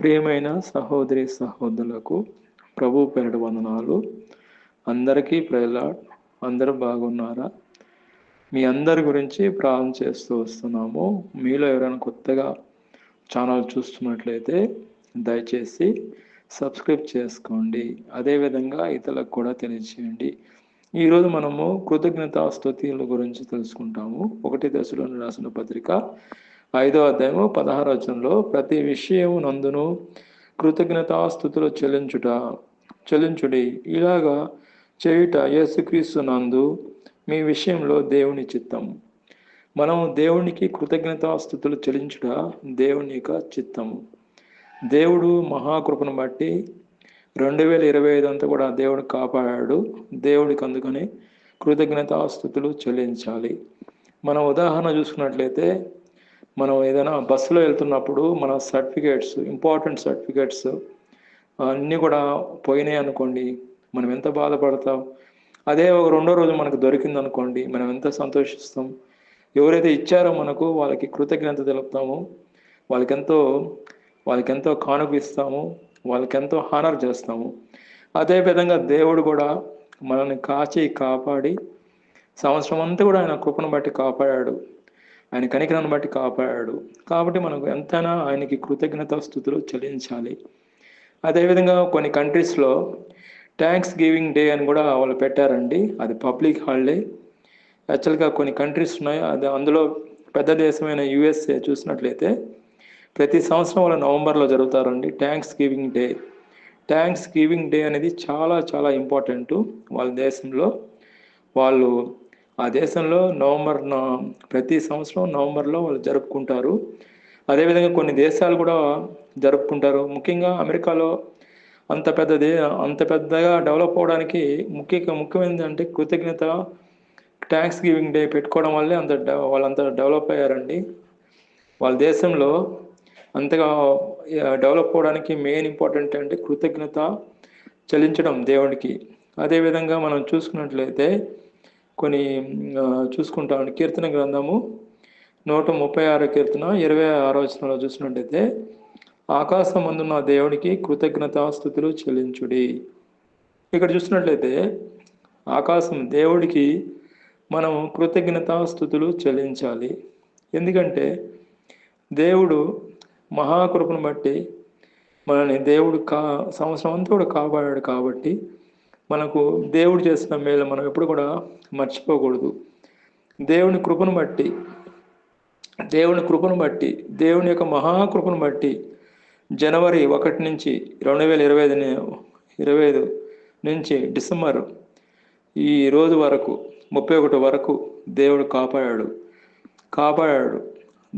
ప్రియమైన సహోదరి సహోదరులకు ప్రభు పేరిట వందనాలు. అందరికీ ప్రైలాడ్. అందరూ బాగున్నారా? మీ అందరి గురించి ప్రార్థన చేస్తూ వస్తున్నాము. మీలో ఎవరైనా కొత్తగా ఛానల్ చూస్తున్నట్లయితే దయచేసి సబ్స్క్రైబ్ చేసుకోండి. అదేవిధంగా ఇతరులకు కూడా తెలియజేయండి. ఈరోజు మనము కృతజ్ఞతాస్తుతుల గురించి తెలుసుకుంటాము. 1 దశలోని రాసిన పత్రిక 5వ అధ్యాయము 16వ వచనంలో ప్రతి విషయము నందును కృతజ్ఞతాస్తుతులు చెల్లించుడి, ఇలాగా చేయుట యేసుక్రీస్తు నందు మీ విషయంలో దేవుని చిత్తము. మనం దేవునికి కృతజ్ఞతాస్తుతులు చెల్లించుట దేవుని యొక్క చిత్తము. దేవుడు మహాకృపను బట్టి 2025 అంతా కూడా దేవుడు కాపాడాడు. దేవుడికి అందుకని కృతజ్ఞతాస్తుతులు చెల్లించాలి. మనం ఉదాహరణ చూసుకున్నట్లయితే, మనం ఏదైనా బస్సులో వెళ్తున్నప్పుడు మన సర్టిఫికేట్స్, ఇంపార్టెంట్ సర్టిఫికేట్స్ అన్నీ కూడా పోయినాయి అనుకోండి, మనం ఎంత బాధపడతాం. అదే ఒక రెండో రోజు మనకు దొరికింది అనుకోండి, మనం ఎంత సంతోషిస్తాం. ఎవరైతే ఇచ్చారో మనకు వాళ్ళకి కృతజ్ఞత తెలుపుతాము, వాళ్ళకెంతో కానుకిస్తాము, వాళ్ళకెంతో హానర్ చేస్తాము. అదేవిధంగా దేవుడు కూడా మనల్ని కాపాడి సంవత్సరం అంతా కూడా ఆయన కృపను బట్టి కాపాడాడు, ఆయన కనికరాన్ని బట్టి కాపాడాడు. కాబట్టి మనకు ఎంతైనా ఆయనకి కృతజ్ఞతాస్తుతులు చెల్లించాలి. అదేవిధంగా కొన్ని కంట్రీస్లో థ్యాంక్స్ గివింగ్ డే అని కూడా వాళ్ళు పెట్టారండి. అది పబ్లిక్ హాలిడే. యాక్చువల్గా కొన్ని కంట్రీస్ ఉన్నాయి, అది అందులో పెద్ద దేశమైన USA చూసినట్లయితే ప్రతి సంవత్సరం వాళ్ళు నవంబర్లో జరుగుతారండి thanksgiving day. Thanksgiving day అనేది చాలా చాలా ఇంపార్టెంట్ వాళ్ళ దేశంలో. వాళ్ళు ఆ దేశంలో ప్రతి సంవత్సరం నవంబర్లో వాళ్ళు జరుపుకుంటారు. అదేవిధంగా కొన్ని దేశాలు కూడా జరుపుకుంటారు. ముఖ్యంగా అమెరికాలో అంత పెద్దగా డెవలప్ అవడానికి ముఖ్యమైనది అంటే కృతజ్ఞత థ్యాంక్స్ గివింగ్ డే పెట్టుకోవడం వల్లే వాళ్ళంతా డెవలప్ అయ్యారండి. వాళ్ళ దేశంలో అంతగా డెవలప్ అవడానికి మెయిన్ ఇంపార్టెంట్ అంటే కృతజ్ఞత చెల్లించడం దేవుడికి. అదేవిధంగా మనం చూసుకున్నట్లయితే కొన్ని చూసుకుంటాం. కీర్తన గ్రంథము 136 కీర్తన 26వ వచనంలో చూసినట్లయితే, ఆకాశమందున్న దేవునికి కృతజ్ఞతాస్తుతులు చెల్లించుడి. ఇక్కడ చూసినట్లయితే ఆకాశం దేవుడికి మనం కృతజ్ఞతాస్తుతులు చెల్లించాలి. ఎందుకంటే దేవుడు మహాకృపను బట్టి మనల్ని దేవుడు సంవత్సరం అంతా కూడా కాపాడాడు. కాబట్టి మనకు దేవుడు చేసిన మేలు మనం ఎప్పుడు కూడా మర్చిపోకూడదు. దేవుని కృపను బట్టి దేవుని యొక్క మహాకృపను బట్టి జనవరి 1 నుంచి 2025 నుంచి డిసెంబర్ ఈ రోజు వరకు 31 వరకు దేవుడు కాపాడాడు.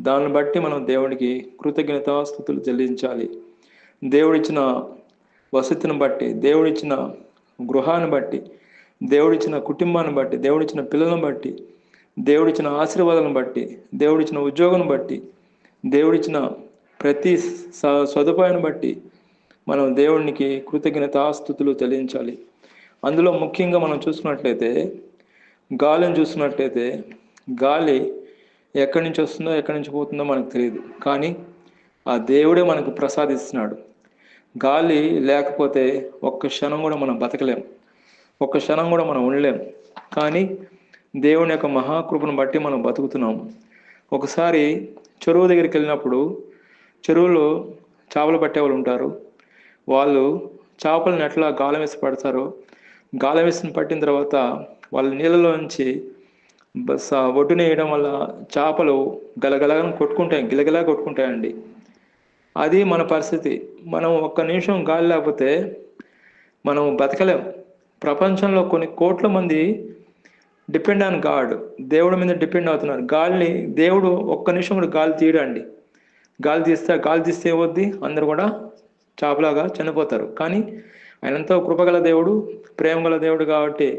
దాన్ని బట్టి మనం దేవుడికి కృతజ్ఞతాస్తుతులు చెల్లించాలి. దేవుడిచ్చిన వసతిని బట్టి, దేవుడిచ్చిన గృహాన్ని బట్టి, దేవుడిచ్చిన కుటుంబాన్ని బట్టి, దేవుడిచ్చిన పిల్లలను బట్టి, దేవుడిచ్చిన ఆశీర్వాదాలను బట్టి, దేవుడిచ్చిన ఉద్యోగం బట్టి, దేవుడిచ్చిన ప్రతి సదుపాయాన్ని బట్టి మనం దేవునికి కృతజ్ఞతాస్తుతులు చెల్లించాలి. అందులో ముఖ్యంగా మనం చూసుకున్నట్లయితే గాలి ఎక్కడి నుంచి వస్తుందో ఎక్కడి నుంచి పోతుందో మనకు తెలియదు, కానీ ఆ దేవుడే మనకు ప్రసాదిస్తున్నాడు. గాలి లేకపోతే ఒక్క క్షణం కూడా మనం బతకలేం, ఒక్క క్షణం కూడా మనం ఉండలేం. కానీ దేవుని యొక్క మహాకృపను బట్టి మనం బతుకుతున్నాం. ఒకసారి చెరువు దగ్గరికి వెళ్ళినప్పుడు, చెరువులో చేపలు పట్టేవాళ్ళు ఉంటారు. వాళ్ళు చేపలను ఎట్లా గాలం వేసి పడతారో, గాలం వేసి పట్టిన తర్వాత వాళ్ళ నీళ్ళలో నుంచి ఒడ్డున వేయడం వల్ల చేపలు గిలగిలా కొట్టుకుంటాయండి. అది మన పరిస్థితి. మనం ఒక్క నిమిషం గాలి లేకపోతే మనం బతకలేం. ప్రపంచంలో కొన్ని కోట్ల మంది డిపెండ్ ఆన్ గాడ్, దేవుడి మీద డిపెండ్ అవుతున్నారు. గాలిని దేవుడు ఒక్క నిమిషం కూడా గాలి తీయడండి. గాలి తీస్తే ఏమవుద్ది? అందరు కూడా చేపలాగా చనిపోతారు. కానీ ఆయన ఎంతో కృపగల దేవుడు, ప్రేమగల దేవుడు కాబట్టి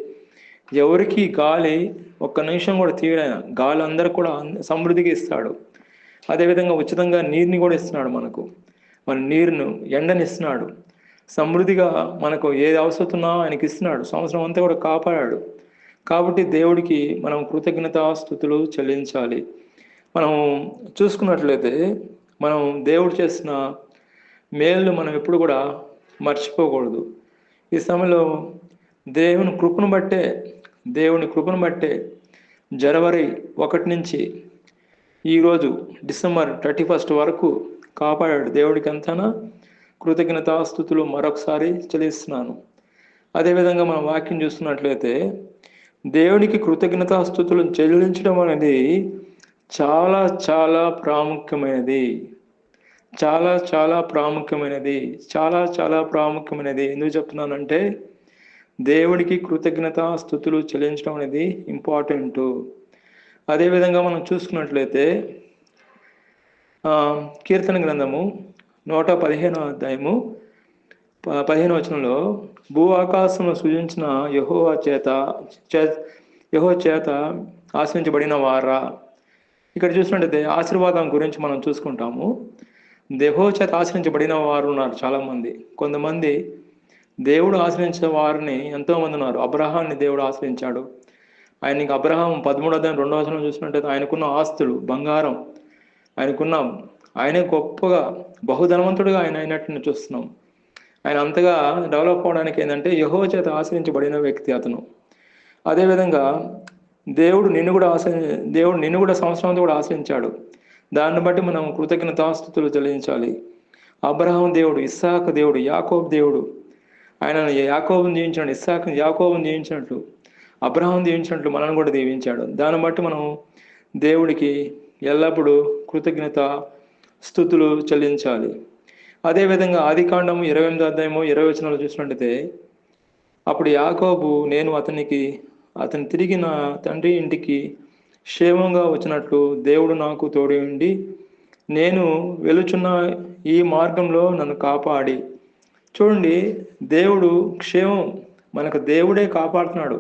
ఎవరికి గాలి ఒక్క నిమిషం కూడా తీయడైన గాలి అందరికి కూడా సమృద్ధిగా ఇస్తాడు. అదేవిధంగా ఉచితంగా నీరుని కూడా ఇస్తున్నాడు. మన నీరును, ఎండని ఇస్తున్నాడు. సమృద్ధిగా మనకు ఏది అవసరమో ఆయనకి ఇస్తున్నాడు. సంవత్సరం అంతా కూడా కాపాడాడు. కాబట్టి దేవుడికి మనం కృతజ్ఞతాస్తుతులు చెల్లించాలి. మనం చూసుకున్నట్లయితే మనం దేవుడు చేసిన మేలును మనం ఎప్పుడు కూడా మర్చిపోకూడదు. ఈ సమయంలో దేవుని కృపను బట్టే జనవరి 1 నుంచి ఈరోజు డిసెంబర్ 31 వరకు కాపాడాడు. దేవుడికి అంతనా కృతజ్ఞతాస్తుతులు మరొకసారి చెల్లిస్తున్నాను. అదేవిధంగా మనం వాక్యం చూస్తున్నట్లయితే దేవునికి కృతజ్ఞతాస్తుతులు చెల్లించడం అనేది చాలా చాలా ప్రాముఖ్యమైనది. చాలా చాలా ప్రాముఖ్యమైనది. చాలా చాలా ప్రాముఖ్యమైనది. ఎందుకు చెప్తున్నానంటే దేవుడికి కృతజ్ఞతాస్తుతులు చెల్లించడం అనేది ఇంపార్టెంటు. అదేవిధంగా మనం చూసుకున్నట్లయితే కీర్తన గ్రంథము 115వ అధ్యాయము 15వ వచనంలో భూ ఆకాశము సృజించిన యెహోవా చేత ఆశ్రయించబడిన వారా. ఇక్కడ చూసినట్లయితే ఆశీర్వాదం గురించి మనం చూసుకుంటాము. యెహోవా చేత ఆశ్రయించబడిన వారు ఉన్నారు చాలామంది. కొంతమంది దేవుడు ఆశ్రయించిన వారిని ఎంతోమంది ఉన్నారు. అబ్రహాన్ని దేవుడు ఆశ్రయించాడు. ఆయనకి అబ్రహాం 13వ అధ్యాయం 2వ వచనం చూసినట్లయితే ఆయనకున్న ఆస్తులు, బంగారం, ఆయనే గొప్పగా బహుధనవంతుడిగా ఆయన అయినట్టు చూస్తున్నాం. ఆయన అంతగా డెవలప్ అవడానికి ఏంటంటే యెహోవా చేత ఆశ్రయించబడిన వ్యక్తి అతను. అదేవిధంగా దేవుడు నిన్ను కూడా సంవత్సరం అంతా కూడా ఆశ్రయించాడు. దాన్ని బట్టి మనం కృతజ్ఞతాస్తుతులు చెల్లించాలి. అబ్రహాం దేవుడు, ఇస్సాకు దేవుడు, యాకోబు దేవుడు. ఆయన యాకోబుని దీవించాడు, యాకోబుని దీవించినట్లు, అబ్రహాం దీవించినట్లు మనల్ని కూడా దీవించాడు. దాన్ని బట్టి మనం దేవుడికి ఎల్లప్పుడూ కృతజ్ఞత స్తుతులు చెల్లించాలి. అదేవిధంగా ఆదికాండము 28వ అధ్యాయము 20వ వచనంలో చూసినట్లయితే అప్పుడు యాకోబు నేను అతని తిరిగి నా తండ్రి ఇంటికి క్షేమంగా వచ్చినట్లు దేవుడు నాకు తోడి ఉండి నేను వెలుచున్న ఈ మార్గంలో నన్ను కాపాడి. చూడండి, దేవుడు క్షేమం మనకు దేవుడే కాపాడుతున్నాడు.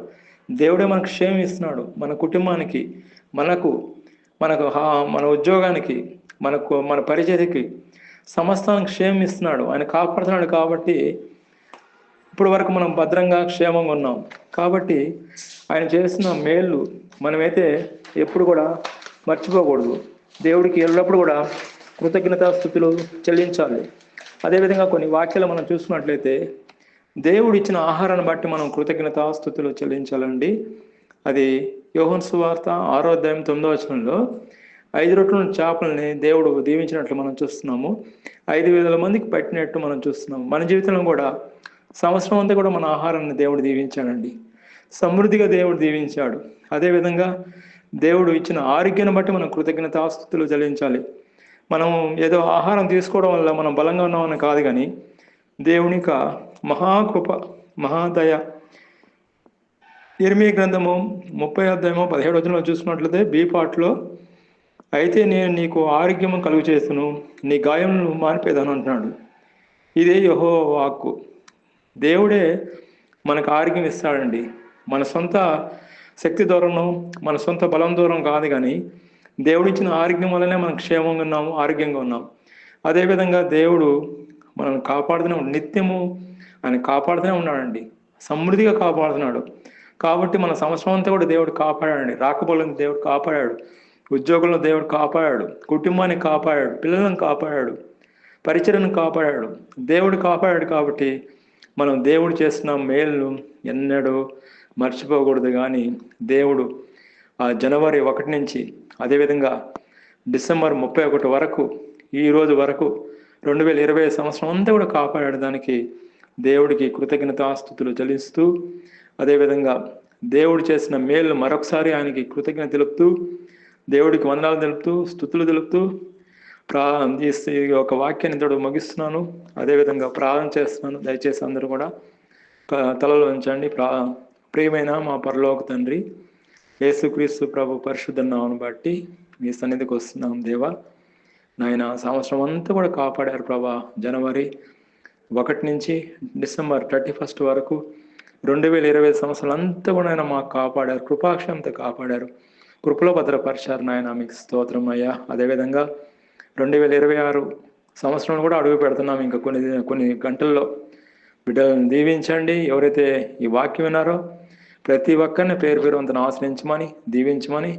దేవుడే మనకు క్షేమం ఇస్తున్నాడు. మన కుటుంబానికి, మన ఉద్యోగానికి, మన పరిచర్యకి, సమస్తానికి క్షేమం ఇస్తున్నాడు. ఆయన కాపాడుతున్నాడు. కాబట్టి ఇప్పుడు వరకు మనం భద్రంగా క్షేమంగా ఉన్నాం. కాబట్టి ఆయన చేసిన మేళ్ళు మనమైతే ఎప్పుడు కూడా మర్చిపోకూడదు. దేవుడికి ఎల్లప్పుడు కూడా కృతజ్ఞతాస్తుతులు చెల్లించాలి. అదేవిధంగా కొన్ని వాక్యాలు మనం చూసుకున్నట్లయితే దేవుడు ఇచ్చిన ఆహారాన్ని బట్టి మనం కృతజ్ఞతాస్తుతులు చెల్లించాలండి. అది యోహాను సువార్త 6వ అధ్యాయం 9వ వచనంలో 5 రొట్టెలను చేపలని దేవుడు దీవించినట్లు మనం చూస్తున్నాము. 5,000 మందికి పట్టినట్టు మనం చూస్తున్నాము. మన జీవితంలో కూడా సంవత్సరం అంతా కూడా మన ఆహారాన్ని దేవుడు దీవించాడండి. సమృద్ధిగా దేవుడు దీవించాడు. అదేవిధంగా దేవుడు ఇచ్చిన ఆరోగ్యాన్ని బట్టి మనం కృతజ్ఞతాస్తుతులు చెల్లించాలి. మనం ఏదో ఆహారం తీసుకోవడం వల్ల మనం బలంగా ఉన్నామని కాదు, కానీ దేవుని యొక్క మహాకృప, మహాదయ. ఇర్మీయా గ్రంథము 30వ అధ్యాయము 17వ వచనంలో చూసుకున్నట్లయితే బి పార్ట్లో అయితే నేను నీకు ఆరోగ్యము కలుగు చేస్తును, నీ గాయములను మానిపేదాను అంటున్నాడు. ఇదే యెహోవా వాక్కు. దేవుడే మనకు ఆరోగ్యం ఇస్తాడండి. మన సొంత శక్తి దూరం, మన సొంత బలం దూరం కాదు, కానీ దేవుడిచ్చిన ఆరోగ్యం వల్లనే మనం క్షేమంగా ఉన్నాము, ఆరోగ్యంగా ఉన్నాం. అదేవిధంగా దేవుడు మనల్ని కాపాడుతూనే నిత్యము ఆయన కాపాడుతూనే ఉన్నాడండి. సమృద్ధిగా కాపాడుతున్నాడు. కాబట్టి మన సంవత్సరం అంతా కూడా దేవుడు కాపాడాడండి. రాకపోలేదు దేవుడు కాపాడాడు, ఉద్యోగంలో దేవుడు కాపాడాడు, కుటుంబాన్ని కాపాడాడు, పిల్లలను కాపాడాడు, పరిచర్యను కాపాడాడు. దేవుడు కాపాడాడు. కాబట్టి మనం దేవుడు చేసిన మేలును ఎన్నడూ మర్చిపోకూడదు. కానీ దేవుడు ఆ జనవరి 1 నుంచి అదేవిధంగా డిసెంబర్ 31 వరకు, ఈ రోజు వరకు 2020 సంవత్సరం అంతా కూడా కాపాడాడు. దానికి దేవుడికి కృతజ్ఞతాస్తుతులు చెల్లిస్తూ, అదేవిధంగా దేవుడు చేసిన మేలు మరొకసారి ఆయనకి కృతజ్ఞత తెలుపుతూ, దేవుడికి వందనాలు తెలుపుతూ, స్తుతులు తెలుపుతూ ఈ ఒక వాక్యాన్ని తోడు ముగిస్తున్నాను. అదేవిధంగా ప్రార్థన చేస్తున్నాను. దయచేసి అందరూ కూడా తలలో ఉంచండి. ప్రియమైన మా పరలోక తండ్రి, యేసుక్రీస్తు ప్రభు పరిశుద్ధ నామమును బట్టి మీ సన్నిధికి వస్తున్నాం దేవా. నాయన సంవత్సరం అంతా కూడా కాపాడారు ప్రభా. జనవరి 1 నుంచి డిసెంబర్ 31 వరకు 2020 సంవత్సరాలు అంతా కూడా ఆయన మాకు కాపాడారు, కృపాక్షంతో కాపాడారు, కృపలో భద్రపరిచారు నాయన. మీకు స్తోత్రం అయ్యా. అదేవిధంగా 2026 సంవత్సరం కూడా అడుగు పెడుతున్నాం. ఇంకా కొన్ని గంటల్లో బిడ్డలను దీవించండి. ఎవరైతే ఈ వాక్యం విన్నారో ప్రతి ఒక్కరిని పేరు వంతున ఆశ్రయించమని, దీవించమని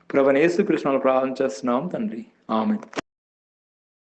ప్రభువైన యేసుక్రీస్తునామములో ప్రార్థన చేస్తున్నాం తండ్రి. ఆమేన్.